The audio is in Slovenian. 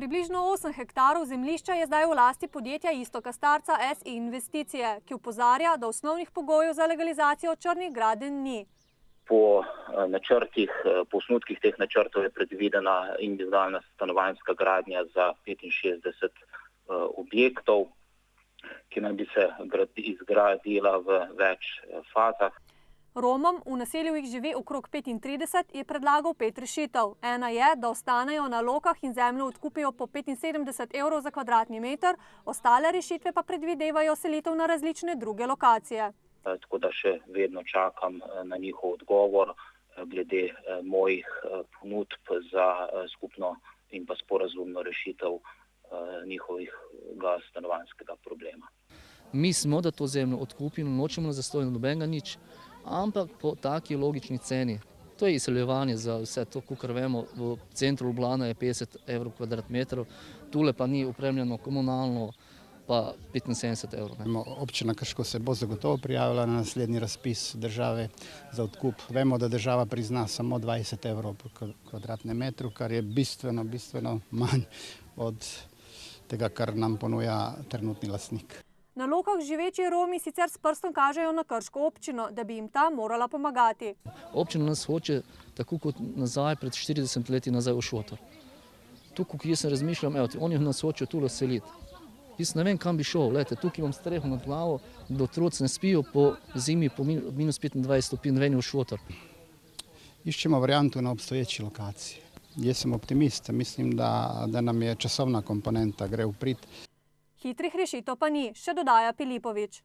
Približno 8 hektarov zemljišča je zdaj v lasti podjetja Iztoka Starca SI Investicije, ki opozarja, da osnovnih pogojev za legalizacijo črnih gradenj ni. Po osnutkih teh načrtov je predvidena individualna stanovanjska gradnja za 65 objektov, ki naj bi se izgradila v več fazah. Romom, v naselju jih živi okrog 35, je predlagal 5 rešitev. Ena je, da ostanejo na Lokah in zemljo odkupijo po 75 evrov za kvadratni meter, ostale rešitve pa predvidevajo selitev na različne druge lokacije. Tako da še vedno čakam na njihov odgovor glede mojih ponudb za skupno in pa sporazumno rešitev njihovega stanovanjskega problema. Mi smo, da to zemljo odkupimo, nočemo na zastojno nobenega nič, ampak po taki logični ceni. To je izseljevanje za vse to, kakor vemo, v centru Ljubljane je 50 evrov kvadratmetrov, tule pa ni opremljeno komunalno, pa 75 evrov. Občina Krško se bo zagotovo prijavila na naslednji razpis države za odkup. Vemo, da država prizna samo 20 evrov po kvadratnem metru, kar je bistveno manj od tega, kar nam ponuja trenutni lastnik. Na Lokah živeči Romi sicer s prstom kažejo na krško občino, da bi jim ta morala pomagati. Občina nas hoče, tako kot nazaj, pred 40 leti nazaj v Šotor. Tukaj, ko jaz razmišljam, oni nas hočejo tule seliti. Jaz ne vem, kam bi šel. Tukaj imam streho nad glavo, da otroci ne spijo po zimi po minus 25 stopinj v Šotor. Iščemo varianto na obstoječi lokaciji. Jaz sem optimist, mislim, da nam je časovna komponenta gre v prid. Hitrih rešitev pa ni, še dodaja Filipovič.